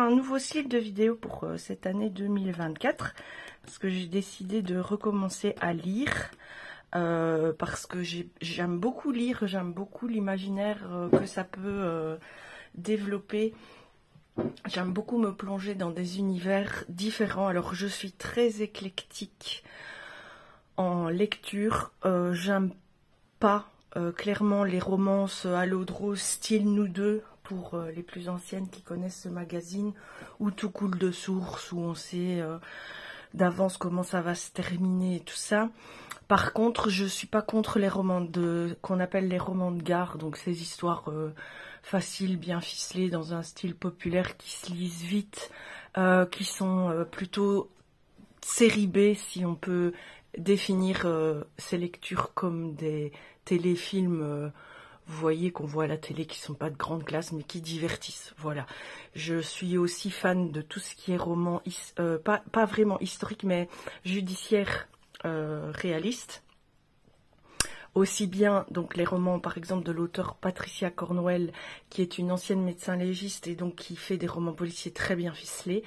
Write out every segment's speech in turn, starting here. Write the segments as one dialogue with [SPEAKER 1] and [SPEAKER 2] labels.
[SPEAKER 1] un nouveau style de vidéo pour cette année 2024 parce que j'ai décidé de recommencer à lire parce que j'aime beaucoup lire, j'aime beaucoup l'imaginaire que ça peut développer. J'aime beaucoup me plonger dans des univers différents. Alors je suis très éclectique en lecture. J'aime pas clairement les romances à l'eau de rose style Nous deux pour les plus anciennes qui connaissent ce magazine où tout coule de source, où on sait d'avance comment ça va se terminer et tout ça. Par contre, je suis pas contre les romans qu'on appelle les romans de gare, donc ces histoires faciles, bien ficelées, dans un style populaire qui se lisent vite, qui sont plutôt série B, si on peut définir ces lectures comme des téléfilms, vous voyez qu'on voit à la télé, qui sont pas de grande classe, mais qui divertissent. Voilà. Je suis aussi fan de tout ce qui est roman, pas vraiment historique, mais judiciaire, réaliste. Aussi bien donc les romans par exemple de l'auteur Patricia Cornwell, qui est une ancienne médecin légiste et donc qui fait des romans policiers très bien ficelés,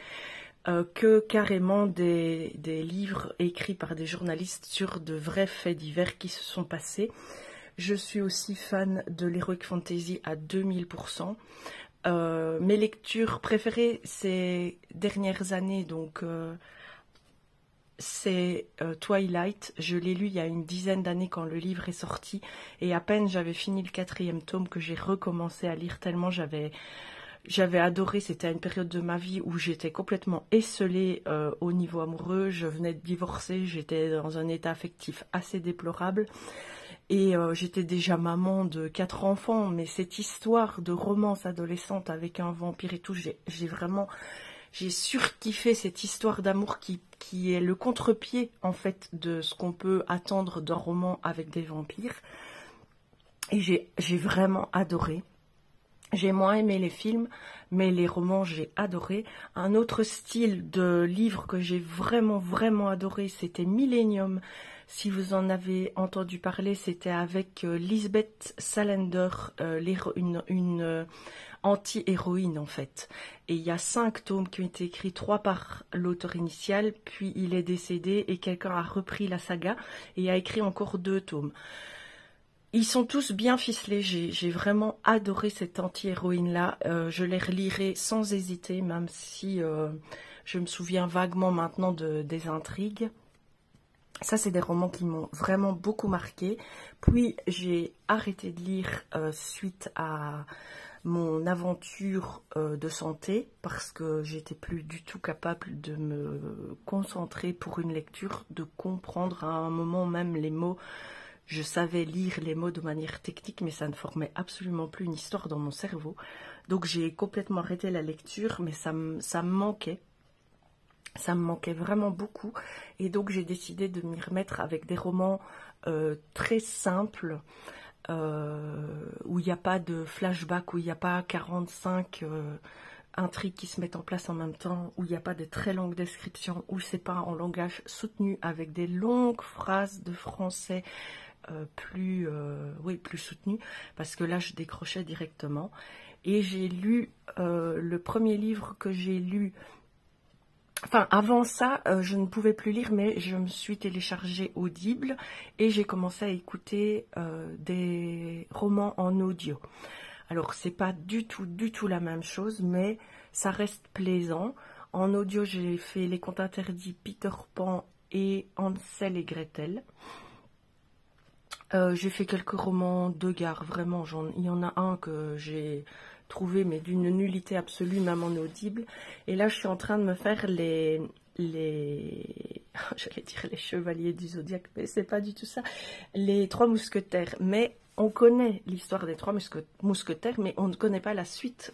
[SPEAKER 1] que carrément des livres écrits par des journalistes sur de vrais faits divers qui se sont passés. Je suis aussi fan de l'heroic fantasy à 2000%. Mes lectures préférées ces dernières années, donc c'est Twilight. Je l'ai lu il y a une dizaine d'années quand le livre est sorti, et à peine j'avais fini le 4e tome que j'ai recommencé à lire tellement j'avais adoré. C'était à une période de ma vie où j'étais complètement esseulée au niveau amoureux. Je venais de divorcer, j'étais dans un état affectif assez déplorable. Et j'étais déjà maman de 4 enfants, mais cette histoire de romance adolescente avec un vampire et tout, j'ai surkiffé cette histoire d'amour qui est le contre-pied en fait de ce qu'on peut attendre d'un roman avec des vampires. Et j'ai vraiment adoré. J'ai moins aimé les films, mais les romans, j'ai adoré. Un autre style de livre que j'ai vraiment adoré, c'était Millennium. Si vous en avez entendu parler, c'était avec Lisbeth Salander, une anti-héroïne en fait. Et il y a 5 tomes qui ont été écrits, 3 par l'auteur initial, puis il est décédé et quelqu'un a repris la saga et a écrit encore 2 tomes. Ils sont tous bien ficelés, j'ai vraiment adoré cette anti-héroïne-là. Je les relirai sans hésiter, même si je me souviens vaguement maintenant des intrigues. Ça, c'est des romans qui m'ont vraiment beaucoup marqué. Puis, j'ai arrêté de lire suite à mon aventure de santé parce que j'étais plus du tout capable de me concentrer pour une lecture, de comprendre à un moment même les mots. Je savais lire les mots de manière technique, mais ça ne formait absolument plus une histoire dans mon cerveau. Donc, j'ai complètement arrêté la lecture, mais ça me manquait. Ça me manquait vraiment beaucoup, et donc j'ai décidé de m'y remettre avec des romans très simples, où il n'y a pas de flashback, où il n'y a pas 45 intrigues qui se mettent en place en même temps, où il n'y a pas de très longues descriptions, où c'est pas en langage soutenu avec des longues phrases de français plus soutenues, parce que là je décrochais directement. Et j'ai lu le premier livre que j'ai lu. Enfin, avant ça, je ne pouvais plus lire, mais je me suis téléchargé Audible et j'ai commencé à écouter des romans en audio. Alors, c'est pas du tout la même chose, mais ça reste plaisant. En audio, j'ai fait Les Contes Interdits, Peter Pan et Hansel et Gretel. J'ai fait quelques romans de gare, vraiment. Il y en a un que j'ai trouvé, mais d'une nullité absolue, même en audible. Et là, je suis en train de me faire j'allais dire les Chevaliers du Zodiaque, mais c'est pas du tout ça. Les 3 Mousquetaires. Mais on connaît l'histoire des 3 Mousquetaires, mais on ne connaît pas la suite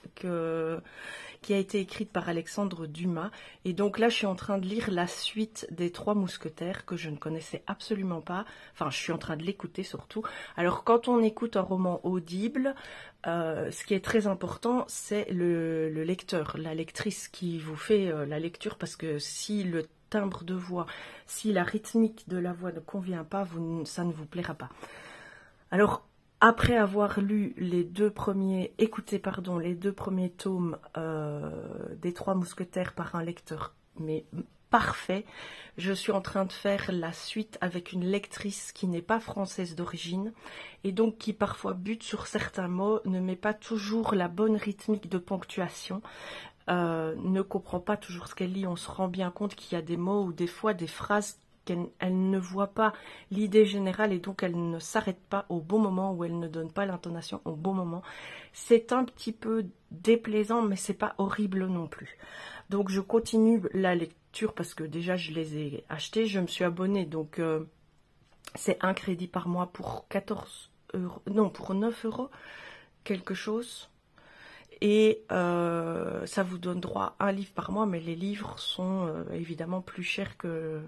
[SPEAKER 1] qui a été écrite par Alexandre Dumas. Et donc là, je suis en train de lire la suite des 3 Mousquetaires que je ne connaissais absolument pas. Enfin, je suis en train de l'écouter surtout. Alors, quand on écoute un roman audible, ce qui est très important, c'est le lecteur, la lectrice qui vous fait la lecture, parce que si le timbre de voix, si la rythmique de la voix ne convient pas, ça ne vous plaira pas. Alors, Après avoir lu les deux premiers, écoutez, pardon, les deux premiers tomes des Trois Mousquetaires par un lecteur, mais parfait, je suis en train de faire la suite avec une lectrice qui n'est pas française d'origine et donc qui parfois bute sur certains mots, ne met pas toujours la bonne rythmique de ponctuation, ne comprend pas toujours ce qu'elle lit. On se rend bien compte qu'il y a des mots ou des fois des phrases elle ne voit pas l'idée générale et donc elle ne s'arrête pas au bon moment ou elle ne donne pas l'intonation au bon moment. C'est un petit peu déplaisant, mais c'est pas horrible non plus. Donc je continue la lecture parce que déjà je les ai achetés, je me suis abonnée, donc c'est un crédit par mois pour 14 euros, non pour 9 euros, quelque chose. Et ça vous donne droit à un livre par mois, mais les livres sont évidemment plus chers que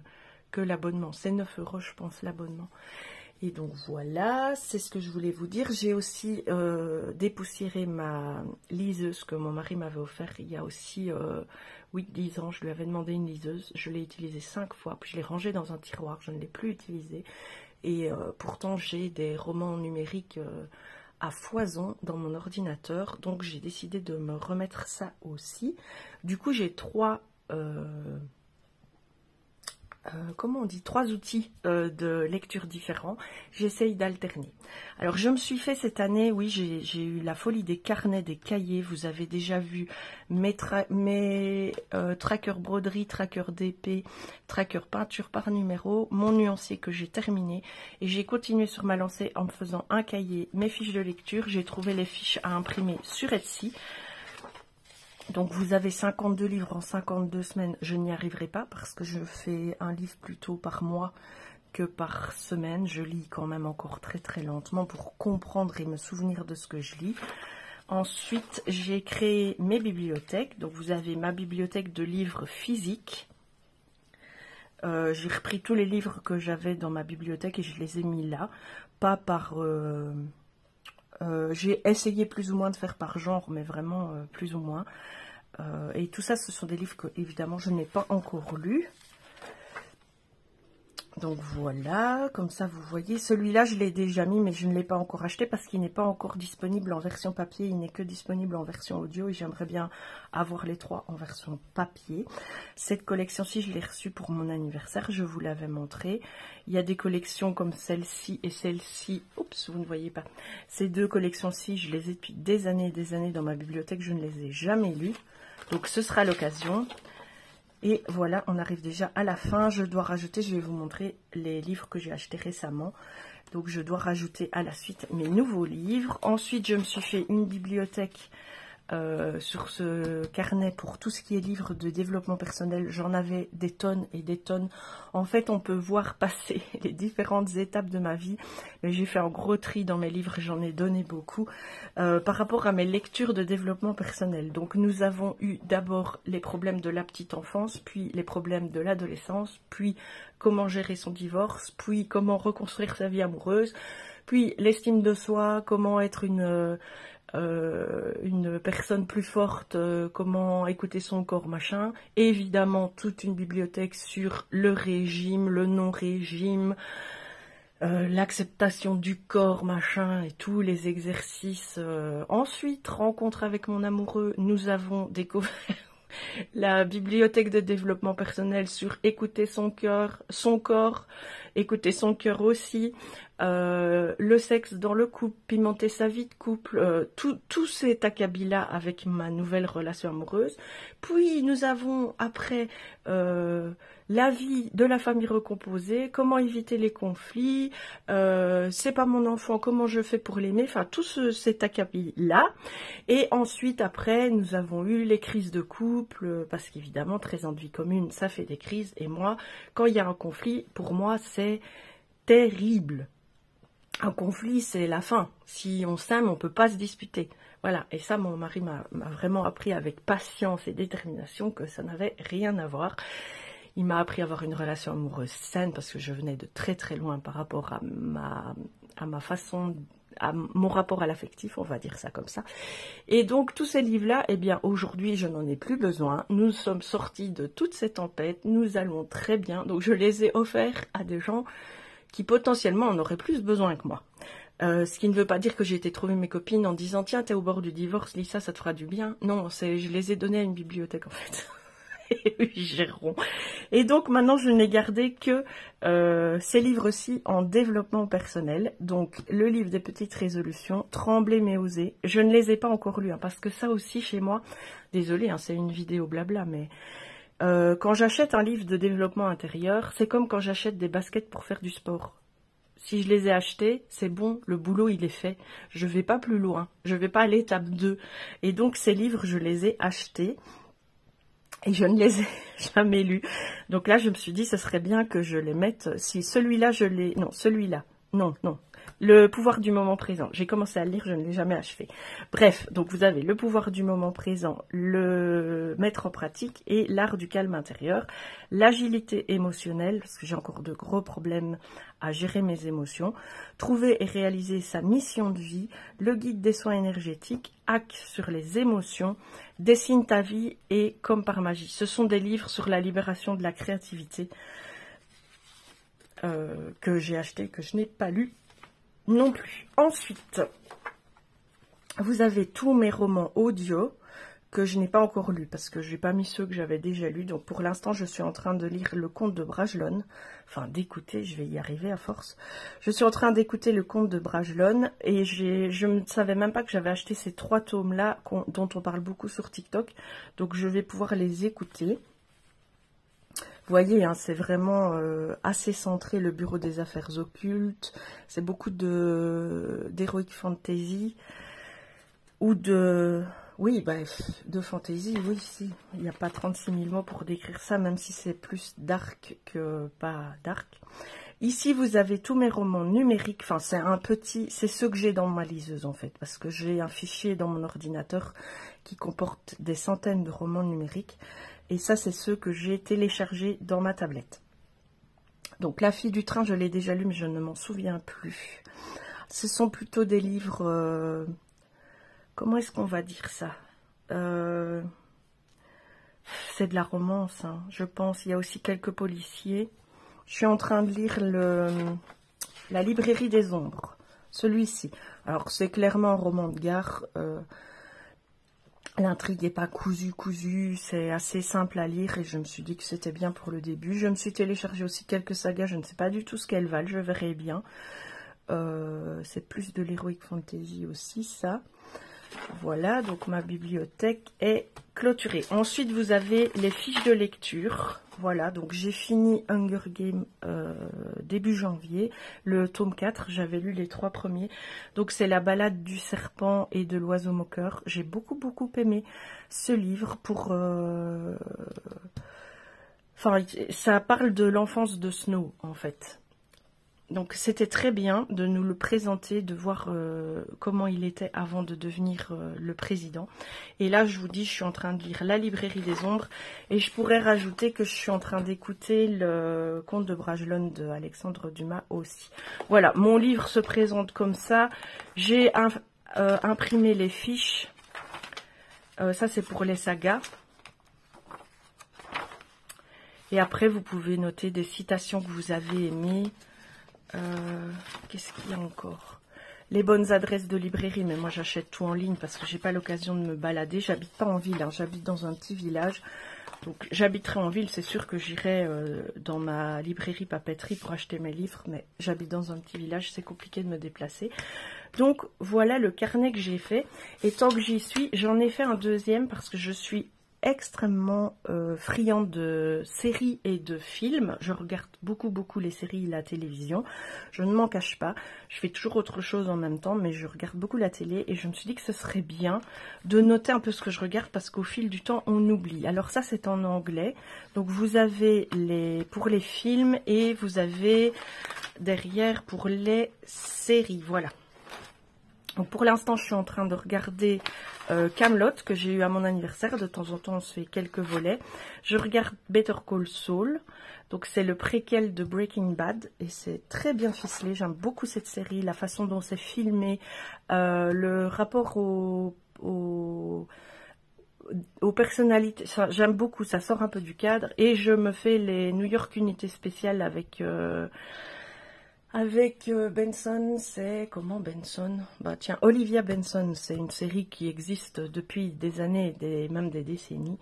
[SPEAKER 1] l'abonnement. C'est 9 euros, je pense, l'abonnement. Et donc voilà, c'est ce que je voulais vous dire. J'ai aussi dépoussiéré ma liseuse que mon mari m'avait offert il y a aussi 8-10 ans. Je lui avais demandé une liseuse. Je l'ai utilisée 5 fois, puis je l'ai rangée dans un tiroir. Je ne l'ai plus utilisée. Et pourtant, j'ai des romans numériques à foison dans mon ordinateur. Donc j'ai décidé de me remettre ça aussi. Du coup, j'ai trois... comment on dit, 3 outils de lecture différents. J'essaye d'alterner. Alors je me suis fait cette année, oui, j'ai eu la folie des carnets, des cahiers. Vous avez déjà vu mes trackers broderie, trackers d'épée, trackers peinture par numéro, mon nuancier que j'ai terminé. Et j'ai continué sur ma lancée en me faisant un cahier, mes fiches de lecture. J'ai trouvé les fiches à imprimer sur Etsy. Donc vous avez 52 livres en 52 semaines, je n'y arriverai pas parce que je fais un livre plutôt par mois que par semaine. Je lis quand même encore très très lentement pour comprendre et me souvenir de ce que je lis. Ensuite, j'ai créé mes bibliothèques. Donc vous avez ma bibliothèque de livres physiques. J'ai repris tous les livres que j'avais dans ma bibliothèque et je les ai mis là. Pas par... j'ai essayé plus ou moins de faire par genre, mais vraiment plus ou moins. Et tout ça, ce sont des livres que, évidemment, je n'ai pas encore lus. Donc voilà, comme ça vous voyez. Celui-là, je l'ai déjà mis, mais je ne l'ai pas encore acheté parce qu'il n'est pas encore disponible en version papier. Il n'est que disponible en version audio et j'aimerais bien avoir les 3 en version papier. Cette collection-ci, je l'ai reçue pour mon anniversaire, je vous l'avais montré. Il y a des collections comme celle-ci et celle-ci. Oups, vous ne voyez pas. Ces deux collections-ci, je les ai depuis des années et des années dans ma bibliothèque. Je ne les ai jamais lues. Donc ce sera l'occasion. Et voilà, on arrive déjà à la fin. Je dois rajouter, je vais vous montrer les livres que j'ai achetés récemment. Donc je dois rajouter à la suite mes nouveaux livres. Ensuite, je me suis fait une bibliothèque sur ce carnet pour tout ce qui est livres de développement personnel. J'en avais des tonnes et des tonnes. En fait, on peut voir passer les différentes étapes de ma vie. Mais j'ai fait un gros tri dans mes livres, j'en ai donné beaucoup. Par rapport à mes lectures de développement personnel. Donc nous avons eu d'abord les problèmes de la petite enfance, puis les problèmes de l'adolescence, puis comment gérer son divorce, puis comment reconstruire sa vie amoureuse, puis l'estime de soi, comment être une personne plus forte, comment écouter son corps, machin. Et évidemment, toute une bibliothèque sur le régime, le non-régime, l'acceptation du corps, machin, et tous les exercices. Ensuite, rencontre avec mon amoureux, nous avons découvert la bibliothèque de développement personnel sur écouter son cœur, son corps, écouter son cœur aussi, le sexe dans le couple, pimenter sa vie de couple, tout cet acabit-là avec ma nouvelle relation amoureuse. Puis nous avons après la vie de la famille recomposée, comment éviter les conflits, c'est pas mon enfant, comment je fais pour l'aimer, enfin tout cet acabit-là. Et ensuite après nous avons eu les crises de couple, parce qu'évidemment 13 ans de vie commune ça fait des crises, et moi quand il y a un conflit, pour moi c'est terrible. Un conflit, c'est la fin. Si on s'aime, on ne peut pas se disputer. Voilà. Et ça, mon mari m'a vraiment appris avec patience et détermination que ça n'avait rien à voir. Il m'a appris à avoir une relation amoureuse saine parce que je venais de très très loin par rapport à ma façon, à mon rapport à l'affectif, on va dire ça comme ça. Et donc, tous ces livres-là, eh bien, aujourd'hui, je n'en ai plus besoin. Nous sommes sortis de toute cette tempête. Nous allons très bien. Donc, je les ai offerts à des gens qui potentiellement en auraient plus besoin que moi. Ce qui ne veut pas dire que j'ai été trouver mes copines en disant tiens, t'es au bord du divorce, lis ça, ça te fera du bien. Non, je les ai donnés à une bibliothèque en fait. Et eux, ils géreront. Et donc maintenant, je n'ai gardé que ces livres-ci en développement personnel. Donc le livre des petites résolutions, Trembler mais oser. Je ne les ai pas encore lus, hein, parce que ça aussi chez moi, désolée, hein, c'est une vidéo blabla, mais quand j'achète un livre de développement intérieur, c'est comme quand j'achète des baskets pour faire du sport. Si je les ai achetés, c'est bon, le boulot il est fait. Je vais pas plus loin, je vais pas à l'étape 2. Et donc ces livres, je les ai achetés et je ne les ai jamais lus. Donc là, je me suis dit, ce serait bien que je les mette. Si celui-là, je l'ai... Non, celui-là. Non, non. Le pouvoir du moment présent. J'ai commencé à le lire, je ne l'ai jamais achevé. Bref, donc vous avez le pouvoir du moment présent, le mettre en pratique et l'art du calme intérieur, l'agilité émotionnelle, parce que j'ai encore de gros problèmes à gérer mes émotions, trouver et réaliser sa mission de vie, le guide des soins énergétiques, hack sur les émotions, dessine ta vie et comme par magie. Ce sont des livres sur la libération de la créativité que j'ai acheté, que je n'ai pas lu non plus. Ensuite, vous avez tous mes romans audio que je n'ai pas encore lus parce que je n'ai pas mis ceux que j'avais déjà lus. Donc pour l'instant, je suis en train de lire Le Comte de Bragelonne. Enfin, d'écouter, je vais y arriver à force. Je suis en train d'écouter Le Comte de Bragelonne et je ne savais même pas que j'avais acheté ces 3 tomes-là dont on parle beaucoup sur TikTok. Donc je vais pouvoir les écouter. Vous voyez, hein, c'est vraiment assez centré, le bureau des affaires occultes. C'est beaucoup d'heroic fantasy ou de... Oui, bref, de fantasy, oui, si. Il n'y a pas 36 000 mots pour décrire ça, même si c'est plus dark que pas dark. Ici, vous avez tous mes romans numériques. Enfin, c'est ceux que j'ai dans ma liseuse, en fait, parce que j'ai un fichier dans mon ordinateur qui comporte des centaines de romans numériques. Et ça, c'est ceux que j'ai téléchargés dans ma tablette. Donc, La fille du train, je l'ai déjà lu, mais je ne m'en souviens plus. Ce sont plutôt des livres... comment est-ce qu'on va dire ça? C'est de la romance, hein, je pense. Il y a aussi quelques policiers. Je suis en train de lire La librairie des ombres. Celui-ci. Alors, c'est clairement un roman de gare. L'intrigue n'est pas cousue, c'est assez simple à lire et je me suis dit que c'était bien pour le début. Je me suis téléchargé aussi quelques sagas, je ne sais pas du tout ce qu'elles valent, je verrai bien. C'est plus de l'heroic fantasy aussi, ça. Voilà, donc ma bibliothèque est clôturée. Ensuite, vous avez les fiches de lecture. Voilà, donc j'ai fini Hunger Games début janvier. Le tome 4, j'avais lu les 3 premiers. Donc c'est la balade du serpent et de l'oiseau moqueur. J'ai beaucoup aimé ce livre pour... Enfin, ça parle de l'enfance de Snow, en fait. Donc c'était très bien de nous le présenter, de voir comment il était avant de devenir le président. Et là, je vous dis, je suis en train de lire La librairie des ombres. Et je pourrais rajouter que je suis en train d'écouter Le Comte de Bragelonne de Alexandre Dumas aussi. Voilà, mon livre se présente comme ça. J'ai imprimé les fiches. Ça, c'est pour les sagas. Et après, vous pouvez noter des citations que vous avez aimées. Qu'est-ce qu'il y a encore? Les bonnes adresses de librairie, mais moi j'achète tout en ligne parce que j'ai pas l'occasion de me balader. J'habite pas en ville, hein, j'habite dans un petit village. Donc j'habiterai en ville, c'est sûr que j'irai dans ma librairie papeterie pour acheter mes livres, mais j'habite dans un petit village, c'est compliqué de me déplacer. Donc voilà le carnet que j'ai fait. Et tant que j'y suis, j'en ai fait un deuxième parce que je suis extrêmement friande de séries et de films. Je regarde beaucoup les séries et la télévision. Je ne m'en cache pas. Je fais toujours autre chose en même temps, mais je regarde beaucoup la télé et je me suis dit que ce serait bien de noter un peu ce que je regarde parce qu'au fil du temps, on oublie. Alors ça, c'est en anglais. Donc vous avez pour les films et vous avez derrière pour les séries. Voilà. Donc pour l'instant, je suis en train de regarder Kaamelott, que j'ai eu à mon anniversaire. De temps en temps, on se fait quelques volets. Je regarde Better Call Saul. Donc c'est le préquel de Breaking Bad. Et c'est très bien ficelé. J'aime beaucoup cette série, la façon dont c'est filmé, le rapport aux personnalités. J'aime beaucoup, ça sort un peu du cadre. Et je me fais les New York Unités spéciales avec... Avec Benson, c'est... Comment Benson? Bah tiens, Olivia Benson, c'est une série qui existe depuis des années, même des décennies.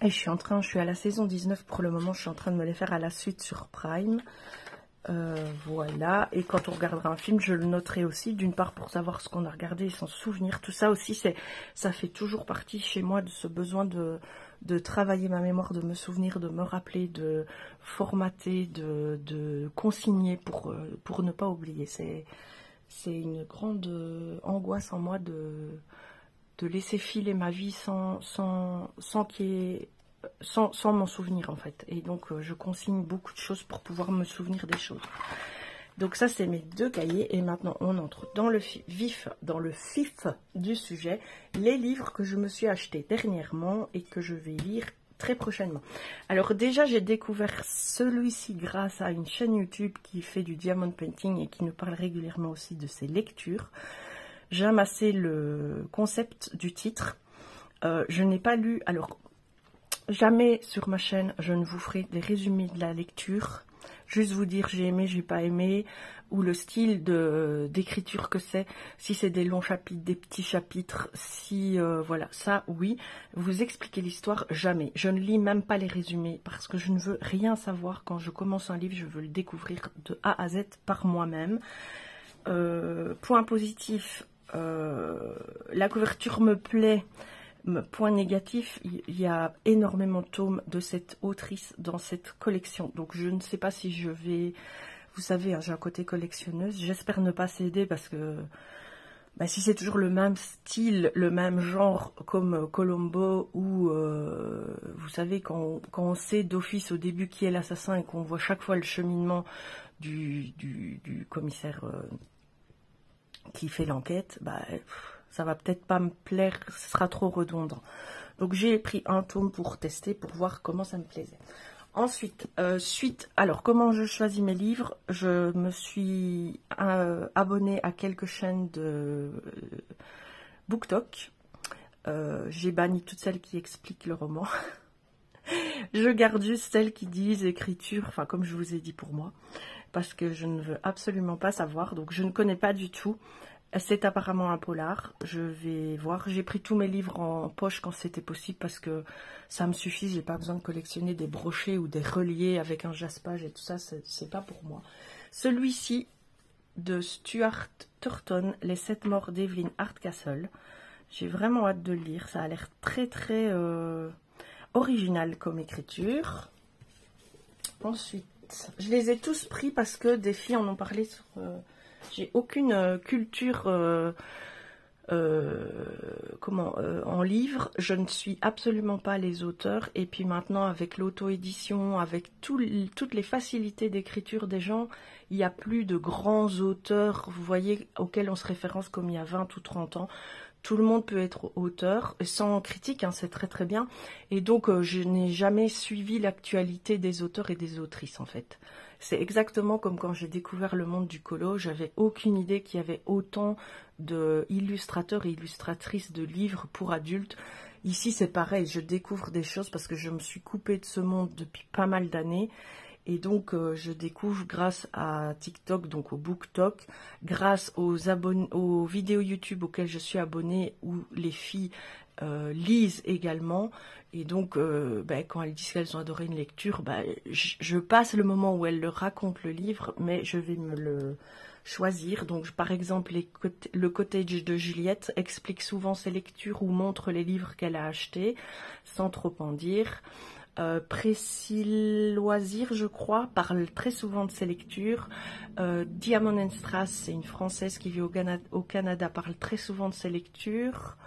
[SPEAKER 1] Et je suis à la saison 19 pour le moment, je suis en train de me les faire à la suite sur Prime. Voilà, et quand on regardera un film, je le noterai aussi, d'une part pour savoir ce qu'on a regardé et s'en souvenir. Tout ça aussi, ça fait toujours partie chez moi de ce besoin de travailler ma mémoire, de me souvenir, de me rappeler, de formater, de consigner pour ne pas oublier. C'est une grande angoisse en moi de laisser filer ma vie sans qu'il y ait... sans m'en souvenir en fait. Et donc je consigne beaucoup de choses pour pouvoir me souvenir des choses. Donc ça c'est mes 2 cahiers. Et maintenant on entre dans le vif du sujet. Les livres que je me suis achetés dernièrement et que je vais lire très prochainement. Alors déjà j'ai découvert celui-ci grâce à une chaîne YouTube qui fait du diamond painting et qui nous parle régulièrement aussi de ses lectures. J'ai amassé le concept du titre. Je n'ai pas lu... Alors, jamais sur ma chaîne, je ne vous ferai des résumés de la lecture. Juste vous dire j'ai aimé, j'ai pas aimé, ou le style d'écriture que c'est. Si c'est des longs chapitres, des petits chapitres, si... voilà, ça, oui. Vous expliquer l'histoire, jamais. Je ne lis même pas les résumés, parce que je ne veux rien savoir. Quand je commence un livre, je veux le découvrir de A à Z par moi-même. Point positif... la couverture me plaît. Point négatif, il y a énormément de tomes de cette autrice dans cette collection. Donc je ne sais pas si je vais... Vous savez, hein, j'ai un côté collectionneuse. J'espère ne pas céder parce que bah, si c'est toujours le même style, le même genre comme Columbo ou... vous savez, quand on sait d'office au début qui est l'assassin et qu'on voit chaque fois le cheminement du commissaire... qui fait l'enquête, bah, ça va peut-être pas me plaire, ce sera trop redondant. Donc j'ai pris un tome pour tester, pour voir comment ça me plaisait. Ensuite, alors comment je choisis mes livres? Je me suis abonnée à quelques chaînes de BookTok. J'ai banni toutes celles qui expliquent le roman. Je garde juste celles qui disent écriture, enfin comme je vous ai dit pour moi, parce que je ne veux absolument pas savoir, donc je ne connais pas du tout. C'est apparemment un polar, je vais voir. J'ai pris tous mes livres en poche quand c'était possible parce que ça me suffit, j'ai pas besoin de collectionner des brochets ou des reliés avec un jaspage et tout ça, c'est pas pour moi. Celui-ci de Stuart Turton, Les 7 morts d'Evelyn Hardcastle, j'ai vraiment hâte de le lire, ça a l'air très très original comme écriture. Ensuite, je les ai tous pris parce que des filles en ont parlé sur... j'ai aucune culture en livre, je ne suis absolument pas les auteurs. Et puis maintenant, avec l'auto-édition, avec toutes les facilités d'écriture des gens, il n'y a plus de grands auteurs, vous voyez, auxquels on se référence comme il y a 20 ou 30 ans. Tout le monde peut être auteur, sans critique, hein, c'est très très bien. Et donc, je n'ai jamais suivi l'actualité des auteurs et des autrices, en fait. C'est exactement comme quand j'ai découvert le monde du colo, j'avais aucune idée qu'il y avait autant d'illustrateurs et illustratrices de livres pour adultes. Ici, c'est pareil, je découvre des choses parce que je me suis coupée de ce monde depuis pas mal d'années. Et donc, je découvre grâce à TikTok, donc au BookTok, grâce aux vidéos YouTube auxquelles je suis abonnée, où les filles lisent également. Et donc, quand elles disent qu'elles ont adoré une lecture, je passe le moment où elles leur racontent le livre, mais je vais me le choisir. Donc, par exemple, le Cottage de Juliette explique souvent ses lectures ou montre les livres qu'elle a achetés, sans trop en dire. Priscille Loisir, je crois, parle très souvent de ses lectures. Diamond Strass, c'est une Française qui vit au Canada, parle très souvent de ses lectures.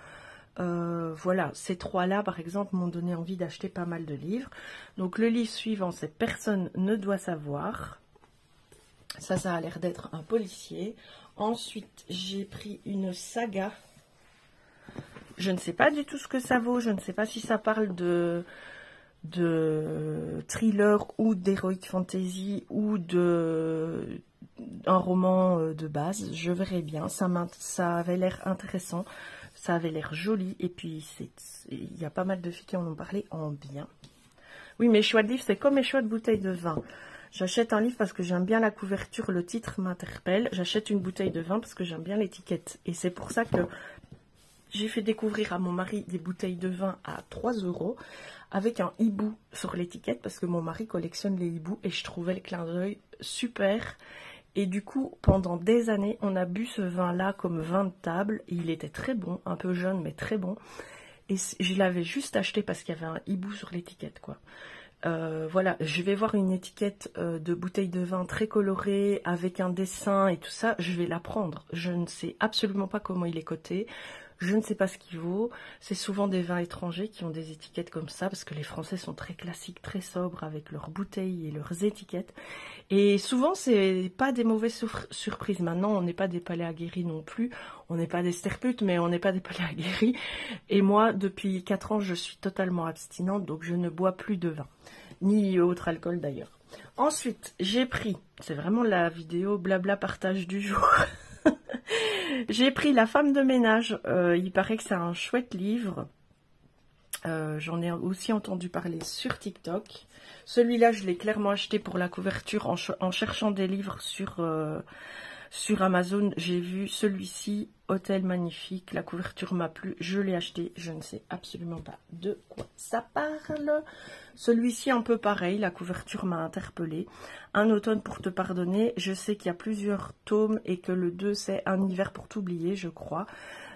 [SPEAKER 1] Voilà, ces trois-là, par exemple, m'ont donné envie d'acheter pas mal de livres. Donc le livre suivant, c'est Personne ne doit savoir. Ça a l'air d'être un policier. Ensuite, j'ai pris une saga. Je ne sais pas du tout ce que ça vaut. Je ne sais pas si ça parle de thriller ou d'heroic fantasy ou d'un roman de base. Je verrai bien. Ça avait l'air intéressant. Ça avait l'air joli. Et puis, il y a pas mal de filles qui en ont parlé en bien. Oui, mes choix de livres, c'est comme mes choix de bouteilles de vin. J'achète un livre parce que j'aime bien la couverture, le titre m'interpelle. J'achète une bouteille de vin parce que j'aime bien l'étiquette. Et c'est pour ça que j'ai fait découvrir à mon mari des bouteilles de vin à 3 € avec un hibou sur l'étiquette parce que mon mari collectionne les hiboux et je trouvais le clin d'œil super. Et du coup, pendant des années, on a bu ce vin-là comme vin de table. Et il était très bon, un peu jeune, mais très bon. Et je l'avais juste acheté parce qu'il y avait un hibou sur l'étiquette, quoi. Voilà, je vais voir une étiquette de bouteille de vin très colorée, avec un dessin et tout ça, je vais la prendre. Je ne sais absolument pas comment il est coté. Je ne sais pas ce qu'il vaut. C'est souvent des vins étrangers qui ont des étiquettes comme ça, parce que les Français sont très classiques, très sobres avec leurs bouteilles et leurs étiquettes. Et souvent, c'est pas des mauvaises surprises. Maintenant, on n'est pas des palais aguerris non plus. On n'est pas des sterputes, mais on n'est pas des palais aguerris. Et moi, depuis 4 ans, je suis totalement abstinente, donc je ne bois plus de vin. Ni autre alcool d'ailleurs. Ensuite, j'ai pris, c'est vraiment la vidéo blabla partage du jour. J'ai pris La femme de ménage, il paraît que c'est un chouette livre. J'en ai aussi entendu parler sur TikTok. Celui-là, je l'ai clairement acheté pour la couverture en cherchant des livres sur Amazon. J'ai vu celui-ci, Hôtel magnifique, la couverture m'a plu, je l'ai acheté. Je ne sais absolument pas de quoi ça parle. Celui-ci un peu pareil, la couverture m'a interpellée. Un automne pour te pardonner, je sais qu'il y a plusieurs tomes et que le 2 c'est Un hiver pour t'oublier, je crois.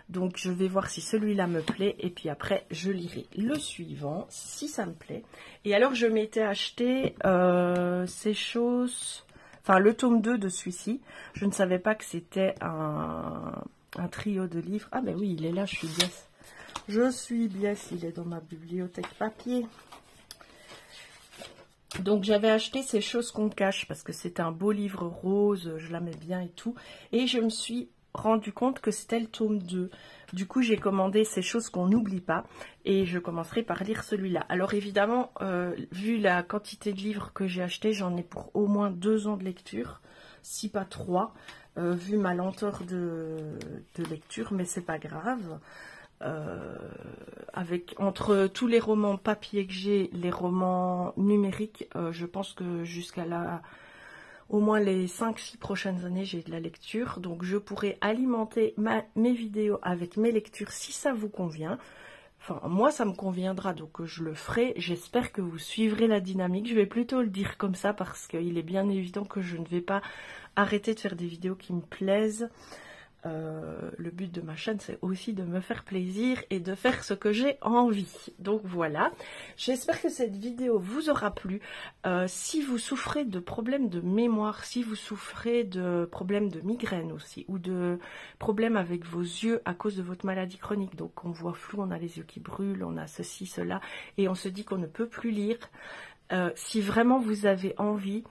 [SPEAKER 1] Donc je vais voir si celui-là me plaît et puis après je lirai le suivant si ça me plaît. Et alors je m'étais acheté ces choses, enfin le tome 2 de celui-ci. Je ne savais pas que c'était un trio de livres. Ah ben oui, il est là, je suis biaise. Je suis biaise, il est dans ma bibliothèque papier. Donc j'avais acheté Ces choses qu'on cache parce que c'est un beau livre rose, je l'aimais bien et tout. Et je me suis rendu compte que c'était le tome 2. Du coup j'ai commandé Ces choses qu'on n'oublie pas et je commencerai par lire celui-là. Alors évidemment, vu la quantité de livres que j'ai acheté, j'en ai pour au moins 2 ans de lecture, si pas 3, vu ma lenteur de lecture, mais c'est pas grave. Entre tous les romans papier que j'ai, les romans numériques, je pense que jusqu'à là, au moins les 5-6 prochaines années, j'ai de la lecture. Donc je pourrai alimenter mes vidéos avec mes lectures si ça vous convient. Enfin, moi, ça me conviendra, donc je le ferai. J'espère que vous suivrez la dynamique. Je vais plutôt le dire comme ça parce qu'il est bien évident que je ne vais pas arrêter de faire des vidéos qui me plaisent. Le but de ma chaîne, c'est aussi de me faire plaisir et de faire ce que j'ai envie. Donc voilà, j'espère que cette vidéo vous aura plu. Si vous souffrez de problèmes de mémoire, si vous souffrez de problèmes de migraine aussi, ou de problèmes avec vos yeux à cause de votre maladie chronique, donc on voit flou, on a les yeux qui brûlent, on a ceci, cela, et on se dit qu'on ne peut plus lire, si vraiment vous avez envie,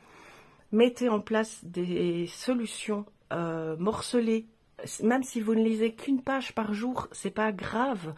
[SPEAKER 1] mettez en place des solutions morcelées. Même si vous ne lisez qu'une page par jour, c'est pas grave.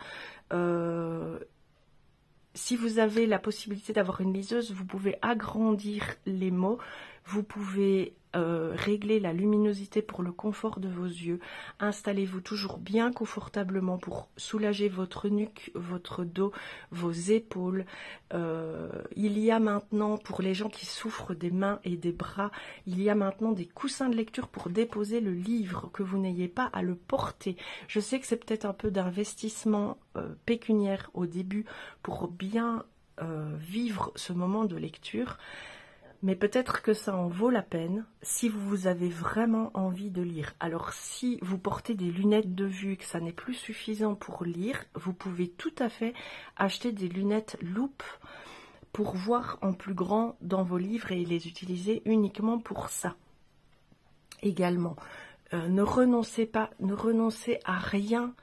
[SPEAKER 1] Si vous avez la possibilité d'avoir une liseuse, vous pouvez agrandir les mots, vous pouvez régler la luminosité pour le confort de vos yeux. Installez-vous toujours bien confortablement pour soulager votre nuque, votre dos, vos épaules. Il y a maintenant, pour les gens qui souffrent des mains et des bras, il y a maintenant des coussins de lecture pour déposer le livre, que vous n'ayez pas à le porter. Je sais que c'est peut-être un peu d'investissement pécuniaire au début pour bien vivre ce moment de lecture. Mais peut-être que ça en vaut la peine si vous avez vraiment envie de lire. Alors si vous portez des lunettes de vue et que ça n'est plus suffisant pour lire, vous pouvez tout à fait acheter des lunettes loupe pour voir en plus grand dans vos livres et les utiliser uniquement pour ça. Également, ne renoncez à rien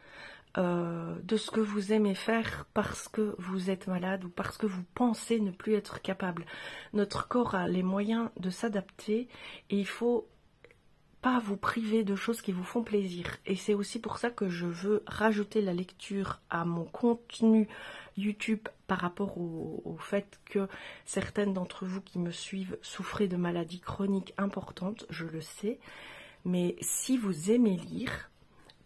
[SPEAKER 1] de ce que vous aimez faire parce que vous êtes malade ou parce que vous pensez ne plus être capable. Notre corps a les moyens de s'adapter et il faut pas vous priver de choses qui vous font plaisir. Et c'est aussi pour ça que je veux rajouter la lecture à mon contenu YouTube par rapport au fait que certaines d'entre vous qui me suivent souffrez de maladies chroniques importantes, je le sais. Mais si vous aimez lire,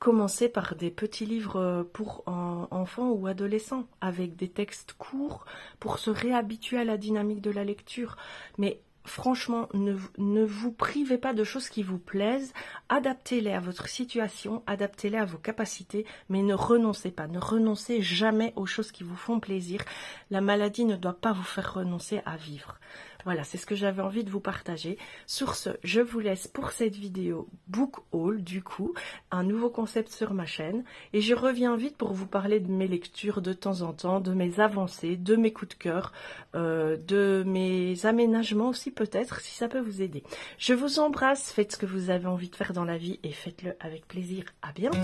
[SPEAKER 1] commencez par des petits livres pour enfants ou adolescents, avec des textes courts, pour se réhabituer à la dynamique de la lecture. Mais franchement, ne vous privez pas de choses qui vous plaisent, adaptez-les à votre situation, adaptez-les à vos capacités, mais ne renoncez pas, ne renoncez jamais aux choses qui vous font plaisir. La maladie ne doit pas vous faire renoncer à vivre. Voilà, c'est ce que j'avais envie de vous partager. Sur ce, je vous laisse pour cette vidéo book haul, du coup, un nouveau concept sur ma chaîne. Et je reviens vite pour vous parler de mes lectures de temps en temps, de mes avancées, de mes coups de cœur, de mes aménagements aussi peut-être, si ça peut vous aider. Je vous embrasse, faites ce que vous avez envie de faire dans la vie et faites-le avec plaisir. À bientôt!